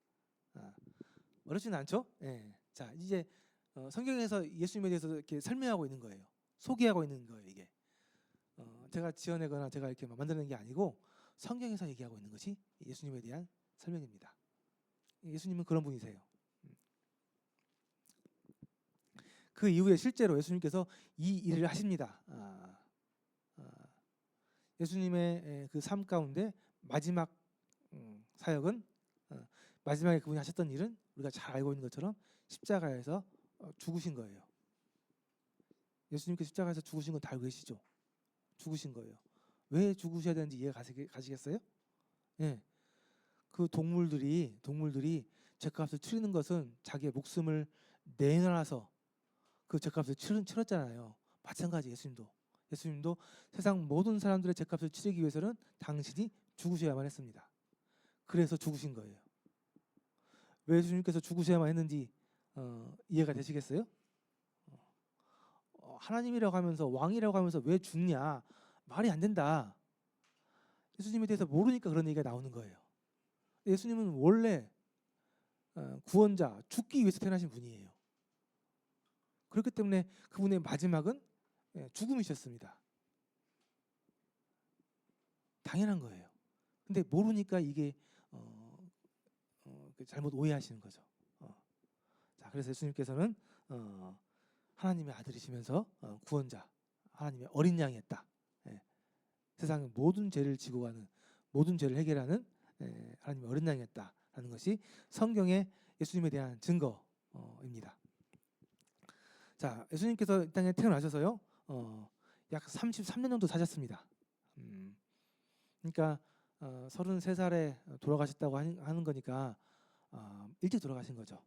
어렵진 않죠? 예. 자, 이제 성경에서 예수님에 대해서 이렇게 설명하고 있는 거예요. 소개하고 있는 거예요, 이게. 제가 지어내거나 제가 이렇게 만드는 게 아니고 성경에서 얘기하고 있는 것이 예수님에 대한 설명입니다. 예수님은 그런 분이세요. 그 이후에 실제로 예수님께서 이 일을 하십니다. 예수님의 그 삶 가운데 마지막 사역은 마지막에 그분이 하셨던 일은 우리가 잘 알고 있는 것처럼 십자가에서 죽으신 거예요. 예수님께서 십자가에서 죽으신 건 다 알고 계시죠? 죽으신 거예요. 왜 죽으셔야 되는지 이해 가시겠어요? 예. 그 동물들이 죄값을 치르는 것은 자기의 목숨을 내놔서 그 죄값을 치렀잖아요. 마찬가지 예수님도 세상 모든 사람들의 죄값을 치르기 위해서는 당신이 죽으셔야만 했습니다. 그래서 죽으신 거예요. 왜 예수님께서 죽으셔야만 했는지 이해가 되시겠어요? 하나님이라고 하면서 왕이라고 하면서 왜 죽냐? 말이 안 된다. 예수님에 대해서 모르니까 그런 얘기가 나오는 거예요. 예수님은 원래 구원자, 죽기 위해서 태어나신 분이에요. 그렇기 때문에 그분의 마지막은 죽음이셨습니다. 당연한 거예요. 근데 모르니까 이게 잘못 오해하시는 거죠. 자, 그래서 예수님께서는 하나님의 아들이시면서 구원자, 하나님의 어린 양이었다. 세상의 모든 죄를 지고 가는, 모든 죄를 해결하는 하나님의 어린 양이었다라는 것이 성경의 예수님에 대한 증거입니다. 자, 예수님께서 이 땅에 태어나셔서요, 약 33년 정도 사셨습니다. 그러니까 33살에 돌아가셨다고 하는 거니까 일찍 돌아가신 거죠.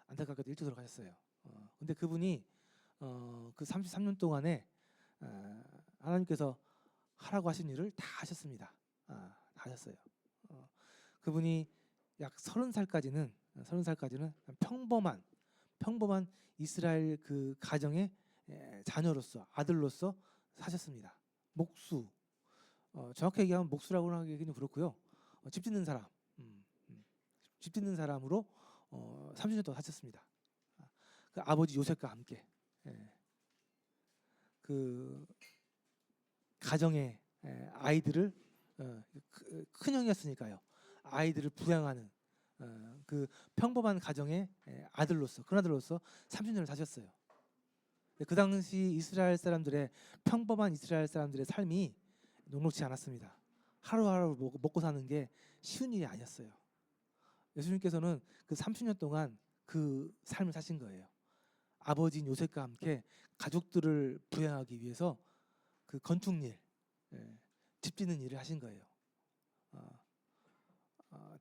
안타깝게도 일찍 돌아가셨어요. 근데 그분이 그 33년 동안에 하나님께서 하라고 하신 일을 다 하셨습니다. 다 하셨어요. 그분이 약 30살까지는 평범한 이스라엘 그 가정의 자녀로서, 아들로서 사셨습니다. 목수, 정확히 얘기하면 목수라고 하기는 그렇고요. 집 짓는 사람, 집 짓는 사람으로 30년 동안 사셨습니다. 그 아버지 요셉과 함께 그 가정의 아이들을 큰 형이었으니까요. 아이들을 부양하는 그 평범한 가정의 아들로서, 큰 아들로서 30년을 사셨어요. 그 당시 이스라엘 사람들의 평범한 이스라엘 사람들의 삶이 녹록지 않았습니다. 하루하루 먹고 사는 게 쉬운 일이 아니었어요. 예수님께서는 그 30년 동안 그 삶을 사신 거예요. 아버지인 요셉과 함께 가족들을 부양하기 위해서 그 건축일, 집 짓는 일을 하신 거예요.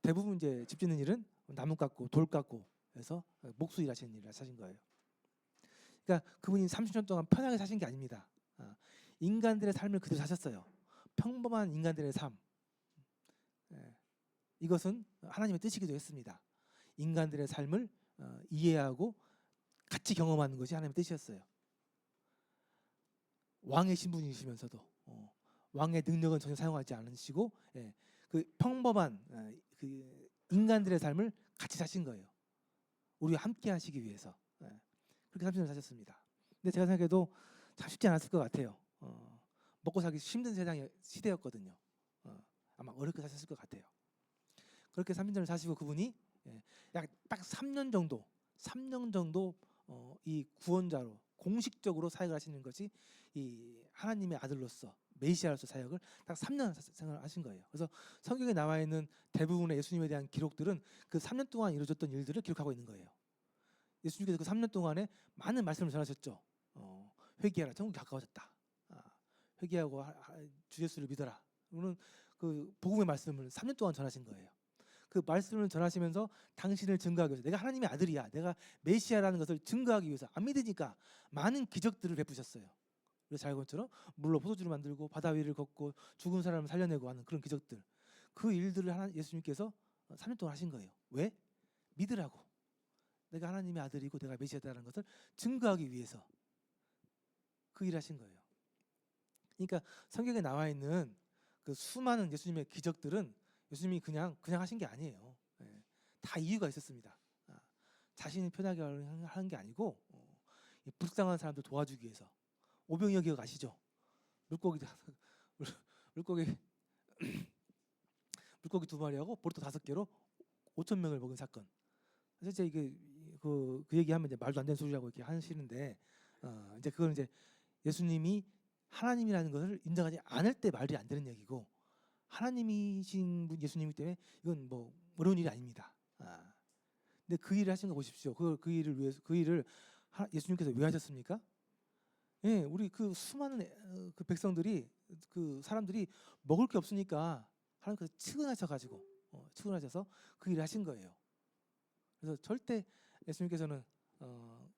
대부분 이제 집 짓는 일은 나무 깎고 돌 깎고 해서 목수 일하시는 일을 하신 거예요. 그러니까 그분이 30년 동안 편하게 사신 게 아닙니다. 인간들의 삶을 그대로 사셨어요. 평범한 인간들의 삶. 이것은 하나님의 뜻이기도 했습니다. 인간들의 삶을 이해하고 같이 경험하는 것이 하나님의 뜻이었어요. 왕의 신분이시면서도 왕의 능력은 전혀 사용하지 않으시고 그 평범한 그 인간들의 삶을 같이 사신 거예요. 우리와 함께 하시기 위해서. 그렇게 30년을 사셨습니다. 근데 제가 생각해도 참 쉽지 않았을 것 같아요. 먹고 살기 힘든 시대였거든요. 아마 어렵게 사셨을 것 같아요. 그렇게 30년을 사시고 그분이 약 딱 3년 정도 이 구원자로 공식적으로 사역을 하시는 것이 이 하나님의 아들로서 메시아로서 사역을 딱 3년 생활하신 거예요. 그래서 성경에 나와 있는 대부분의 예수님에 대한 기록들은 그 3년 동안 이루어졌던 일들을 기록하고 있는 거예요. 예수님께서 그 3년 동안에 많은 말씀을 전하셨죠. 회개하라, 천국이 가까워졌다. 회개하고 주 예수를 믿어라. 오늘 그 복음의 말씀을 3년 동안 전하신 거예요. 그 말씀을 전하시면서 당신을 증거하기 위해서, 내가 하나님의 아들이야, 내가 메시아라는 것을 증거하기 위해서, 안 믿으니까 많은 기적들을 베푸셨어요. 그래서 잘 본 것처럼 물로 포도주를 만들고 바다 위를 걷고 죽은 사람을 살려내고 하는 그런 기적들, 그 일들을 예수님께서 3년 동안 하신 거예요. 왜? 믿으라고. 내가 하나님의 아들이고 내가 메시아다라는 것을 증거하기 위해서 그 일을 하신 거예요. 그러니까 성경에 나와 있는 그 수많은 예수님의 기적들은 예수님이 그냥 하신 게 아니에요. 다 이유가 있었습니다. 자신이 편하게 하는 게 아니고 불쌍한 사람들 도와주기 위해서. 오병이어 기억 아시죠? 물고기 2마리하고 보리떡 5개로 5,000명을 먹은 사건. 실제 이게 그 얘기하면 이제 말도 안 되는 소리라고 이렇게 하시는데 이제 그건 이제 예수님이 하나님이라는 것을 인정하지 않을 때 말이 안 되는 얘기고, 하나님이신 분 예수님이기 때문에 이건 뭐 어려운 일이 아닙니다. 근데 그 일을 하신 거 보십시오. 그 일을 위해서, 그 일을 예수님께서 왜 하셨습니까? 예, 우리 그 수많은 그 백성들이, 그 사람들이 먹을 게 없으니까 하나님께서 측은하셔서 그 일을 하신 거예요. 그래서 절대 예수님께서는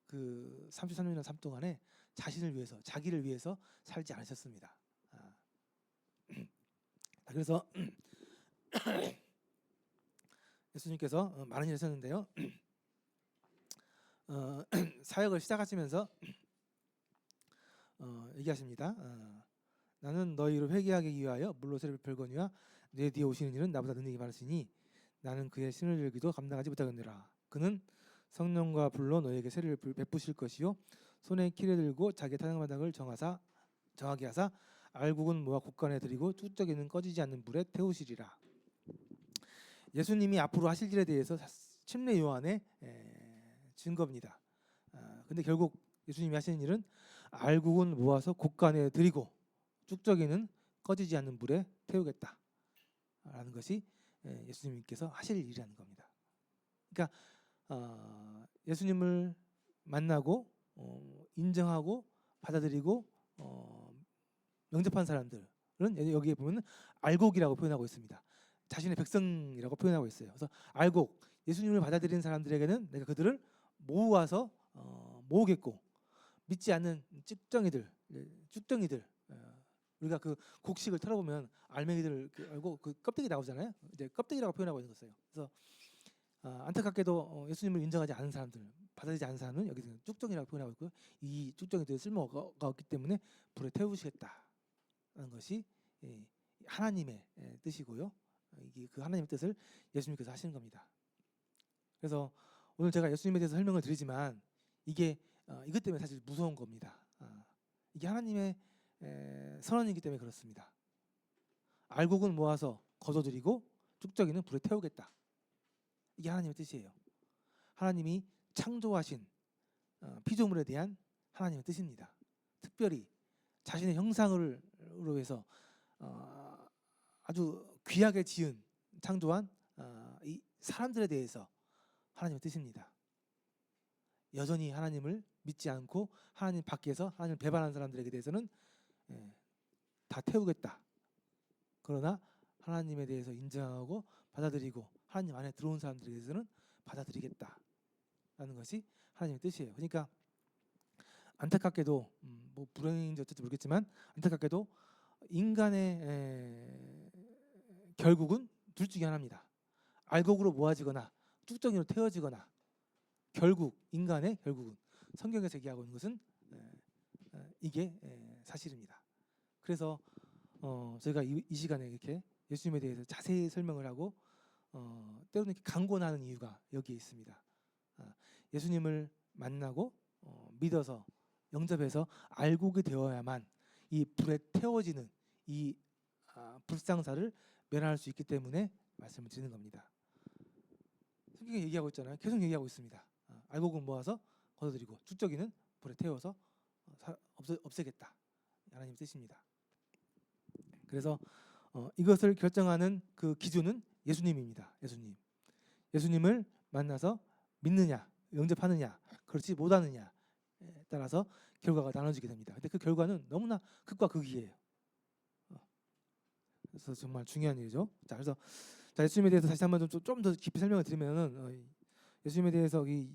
그 33년이나 삶 동안에 자신을 위해서, 자기를 위해서 살지 않으셨습니다. 그래서 예수님께서 많은 일을 하셨는데요. 사역을 시작하시면서 얘기하십니다. 나는 너희를 회개하기 위하여 물로 새를 펼거니와 내 뒤에 오시는 이는 나보다 능력이 많으시니 나는 그의 신을 열기도 감당하지 못하겠느라. 그는 성령과 불로 너에게 세를 베푸실 것이요 손에 키를 들고 자기의 타작마당을 정하게 하사 알곡은 모아 곳간에 들이고 뚝딱이는 꺼지지 않는 불에 태우시리라. 예수님이 앞으로 하실 일에 대해서 침례 요한의 증거입니다. 근데 결국 예수님이 하시는 일은 알곡은 모아서 곳간에 들이고 뚝딱이는 꺼지지 않는 불에 태우겠다라는 것이 예수님께서 하실 일이라는 겁니다. 그러니까 예수님을 만나고 인정하고 받아들이고 영접한 사람들은 여기에 보면 알곡이라고 표현하고 있습니다. 자신의 백성이라고 표현하고 있어요. 그래서 알곡, 예수님을 받아들이는 사람들에게는 내가 그들을 모아서 모으겠고, 믿지 않는 쭉정이들 우리가 그 곡식을 털어보면 알맹이들 알고 그 껍데기 나오잖아요. 이제 껍데기라고 표현하고 있는 거예요. 그래서 안타깝게도 예수님을 인정하지 않은 사람들, 받아들이지 않은 사람은 여기서 쭉정이라고 표현하고 있고요. 이 쭉정이들이 쓸모가 없기 때문에 불에 태우시겠다라는 것이 하나님의 뜻이고요. 이게 그 하나님의 뜻을 예수님께서 하시는 겁니다. 그래서 오늘 제가 예수님에 대해서 설명을 드리지만 이게 이것 때문에 사실 무서운 겁니다. 이게 하나님의 선언이기 때문에 그렇습니다. 알곡은 모아서 거둬들이고 쭉정이는 불에 태우겠다. 이게 하나님의 뜻이에요. 하나님이 창조하신 피조물에 대한 하나님의 뜻입니다. 특별히 자신의 형상으로 해서 아주 귀하게 지은 창조한 이 사람들에 대해서 하나님의 뜻입니다. 여전히 하나님을 믿지 않고 하나님 밖에서 하나님을 배반한 사람들에게 대해서는 다 태우겠다. 그러나 하나님에 대해서 인정하고 받아들이고 하나님 안에 들어온 사람들에 대해서는 받아들이겠다라는 것이 하나님의 뜻이에요. 그러니까 안타깝게도 뭐 불행인지 어쩔지 모르겠지만 안타깝게도 인간의 결국은 둘 중에 하나입니다. 알곡으로 모아지거나 뚝정이로 태워지거나 결국 인간의 결국은 성경에서 얘기하고 있는 것은 이게 사실입니다. 그래서 저희가 이 시간에 이렇게 예수님에 대해서 자세히 설명을 하고 때로는 이렇게 강권하는 이유가 여기에 있습니다. 예수님을 만나고 믿어서 영접해서 알곡이 되어야만 이 불에 태워지는 이 불상사를 면할 수 있기 때문에 말씀을 드리는 겁니다. 성경에 얘기하고 있잖아요. 계속 얘기하고 있습니다. 알곡은 모아서 거둬들이고 쭉정이는 불에 태워서 없애겠다. 하나님 뜻입니다. 그래서 이것을 결정하는 그 기준은 예수님입니다. 예수님을 만나서 믿느냐, 영접하느냐, 그렇지 못하느냐에 따라서 결과가 나눠지게 됩니다. 근데 그 결과는 너무나 극과 극이에요. 그래서 정말 중요한 일이죠. 자, 그래서 예수님에 대해서 다시 한번 좀 더 깊이 설명을 드리면은 예수님에 대해서 이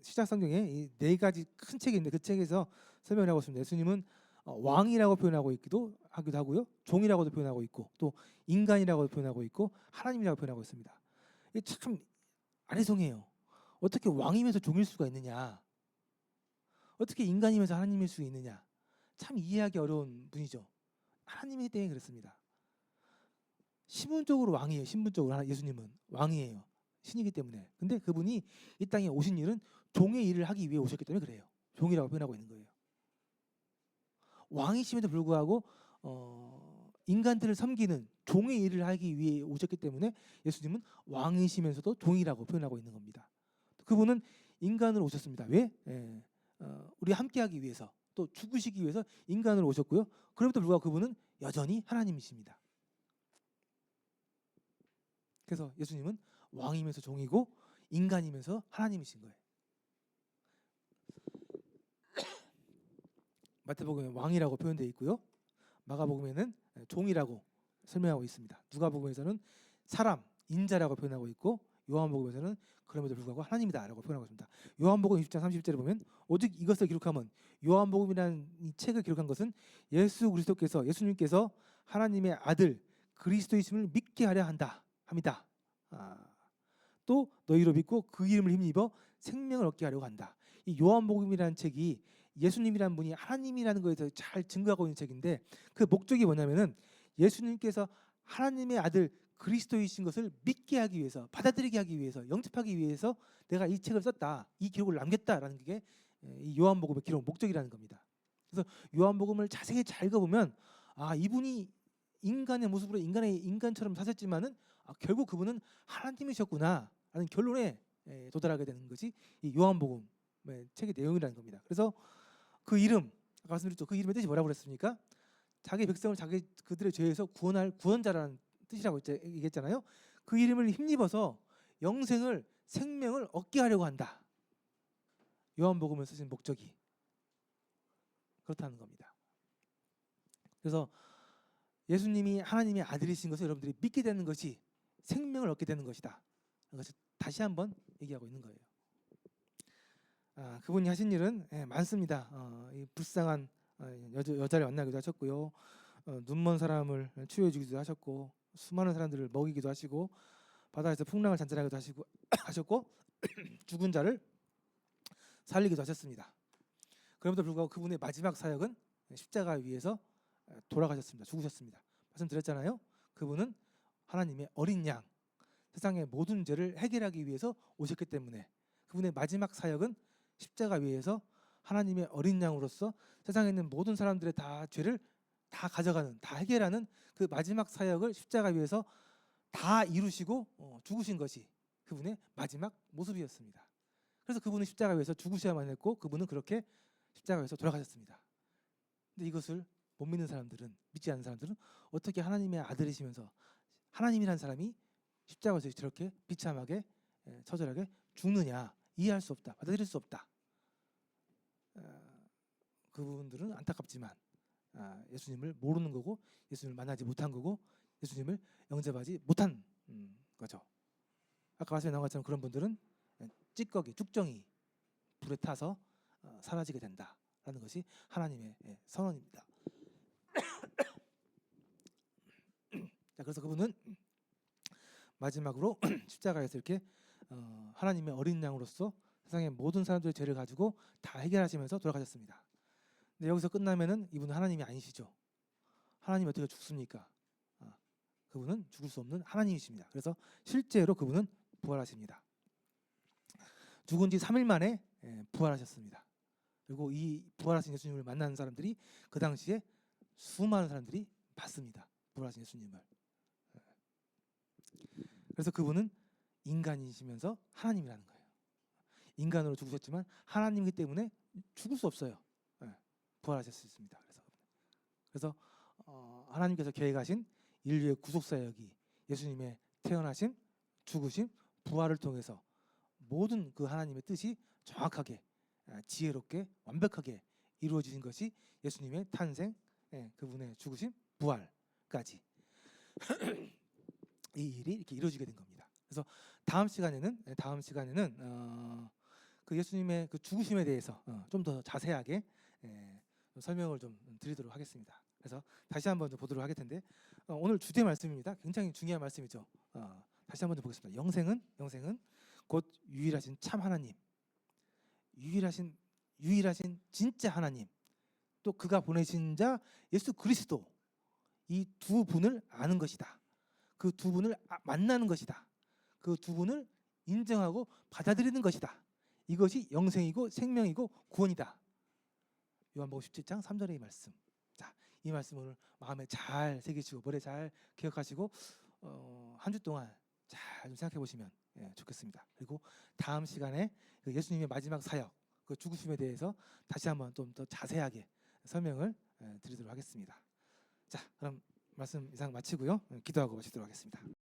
시작 성경에 이 네 가지 큰 책이 있는데 그 책에서 설명을 하고 있습니다. 예수님은 왕이라고 표현하고 있기도 하고요, 종이라고도 표현하고 있고 또 인간이라고 표현하고 있고 하나님이라고 표현하고 있습니다. 이게 참 아리송해요. 어떻게 왕이면서 종일 수가 있느냐? 어떻게 인간이면서 하나님일 수 있느냐? 참 이해하기 어려운 분이죠. 하나님이기 때문에 그렇습니다. 신분적으로 왕이에요. 신분적으로 예수님은 왕이에요. 신이기 때문에. 근데 그분이 이 땅에 오신 일은 종의 일을 하기 위해 오셨기 때문에 그래요. 종이라고 표현하고 있는 거예요. 왕이심에도 불구하고 인간들을 섬기는 종의 일을 하기 위해 오셨기 때문에 예수님은 왕이시면서도 종이라고 표현하고 있는 겁니다. 그분은 인간으로 오셨습니다. 왜? 우리 함께하기 위해서, 또 죽으시기 위해서 인간으로 오셨고요. 그럼에도 불구하고 그분은 여전히 하나님이십니다. 그래서 예수님은 왕이면서 종이고 인간이면서 하나님이신 거예요. 마태복음에 왕이라고 표현되어 있고요. 마가복음에는 종이라고 설명하고 있습니다. 누가복음에서는 사람, 인자라고 표현하고 있고 요한복음에서는 그럼에도 불구하고 하나님이다라고 표현하고 있습니다. 요한복음 20장 30절에 보면 오직 이것을 기록하면, 요한복음이라는 이 책을 기록한 것은 예수님께서 하나님의 아들 그리스도이심을 믿게 하려 합니다. 또 너희로 믿고 그 이름을 힘입어 생명을 얻게 하려고 한다. 이 요한복음이라는 책이 예수님이라는 분이 하나님이라는 것에 잘 증거하고 있는 책인데 그 목적이 뭐냐면은 예수님께서 하나님의 아들 그리스도이신 것을 믿게 하기 위해서, 받아들이게 하기 위해서, 영접하기 위해서 내가 이 책을 썼다, 이 기록을 남겼다라는 게 이 요한복음의 기록 목적이라는 겁니다. 그래서 요한복음을 자세히 잘 읽어보면 이분이 인간의 모습으로 인간처럼 사셨지만은 결국 그분은 하나님이셨구나 라는 결론에 도달하게 되는 것이 이 요한복음의 책의 내용이라는 겁니다. 그래서 그 이름, 아까 말씀드렸죠. 그 이름의 뜻이 뭐라고 그랬습니까? 자기 백성을 그들의 죄에서 구원할 구원자라는 뜻이라고 얘기했잖아요. 그 이름을 힘입어서 영생을, 생명을 얻게 하려고 한다. 요한복음을 쓰신 목적이 그렇다는 겁니다. 그래서 예수님이 하나님의 아들이신 것을 여러분들이 믿게 되는 것이 생명을 얻게 되는 것이다. 그것을 다시 한번 얘기하고 있는 거예요. 그분이 하신 일은 많습니다. 이 불쌍한 여자를 만나기도 하셨고요. 눈먼 사람을 치유해 주기도 하셨고, 수많은 사람들을 먹이기도 하시고, 바다에서 풍랑을 잔잔하기도 하셨고 죽은 자를 살리기도 하셨습니다. 그럼에도 불구하고 그분의 마지막 사역은 십자가 위에서 돌아가셨습니다. 죽으셨습니다. 말씀드렸잖아요. 그분은 하나님의 어린 양, 세상의 모든 죄를 해결하기 위해서 오셨기 때문에 그분의 마지막 사역은 십자가 위에서 하나님의 어린 양으로서 세상에 있는 모든 사람들의 다 죄를 다 가져가는, 다 해결하는 그 마지막 사역을 십자가 위에서 다 이루시고 죽으신 것이 그분의 마지막 모습이었습니다. 그래서 그분은 십자가 위에서 죽으셔야만 했고, 그분은 그렇게 십자가 위에서 돌아가셨습니다. 근데 이것을 못 믿는 사람들은, 믿지 않는 사람들은 어떻게 하나님의 아들이시면서 하나님이란 사람이 십자가에서 저렇게 비참하게 처절하게 죽느냐, 이해할 수 없다, 받아들일 수 없다. 그분들은 안타깝지만 예수님을 모르는 거고, 예수님을 만나지 못한 거고, 예수님을 영접하지 못한 거죠. 아까 말씀에 나온 것처럼 그런 분들은 찌꺼기, 쭉정이 불에 타서 사라지게 된다라는 것이 하나님의 선언입니다. 자, 그래서 그분은 마지막으로 십자가에서 이렇게 하나님의 어린 양으로서 세상의 모든 사람들의 죄를 가지고 다 해결하시면서 돌아가셨습니다. 근데 여기서 끝나면은 이분은 하나님이 아니시죠. 하나님이 어떻게 죽습니까? 그분은 죽을 수 없는 하나님이십니다. 그래서 실제로 그분은 부활하십니다. 죽은 지 3일 만에 부활하셨습니다. 그리고 이 부활하신 예수님을 만나는 사람들이 그 당시에 수많은 사람들이 봤습니다. 부활하신 예수님을. 그래서 그분은 인간이시면서 하나님이라는 거예요. 인간으로 죽으셨지만 하나님이기 때문에 죽을 수 없어요. 부활하셨습니다. 그래서 하나님께서 계획하신 인류의 구속 사역이 예수님의 태어나심, 죽으심, 부활을 통해서 모든 그 하나님의 뜻이 정확하게, 지혜롭게, 완벽하게 이루어진 것이 예수님의 탄생, 그분의 죽으심, 부활까지 이 일이 이렇게 이루어지게 된 겁니다. 그래서 다음 시간에는 그 예수님의 그 죽으심에 대해서 좀 더 자세하게 설명을 좀 드리도록 하겠습니다. 그래서 다시 한번 좀 보도록 하겠 텐데, 오늘 주제 말씀입니다. 굉장히 중요한 말씀이죠. 다시 한번 좀 보겠습니다. 영생은 곧 유일하신 참 하나님, 유일하신 진짜 하나님, 또 그가 보내신 자 예수 그리스도, 이 두 분을 아는 것이다. 그 두 분을 만나는 것이다. 그 두 분을 인정하고 받아들이는 것이다. 이것이 영생이고 생명이고 구원이다. 요한복음 17장 3절의 말씀. 자, 이 말씀을 마음에 잘 새기시고 머리에 잘 기억하시고 한 주 동안 잘 좀 생각해 보시면 좋겠습니다. 그리고 다음 시간에 그 예수님의 마지막 사역, 그 죽으심에 대해서 다시 한번 좀 더 자세하게 설명을 드리도록 하겠습니다. 자, 그럼 말씀 이상 마치고요. 기도하고 마치도록 하겠습니다.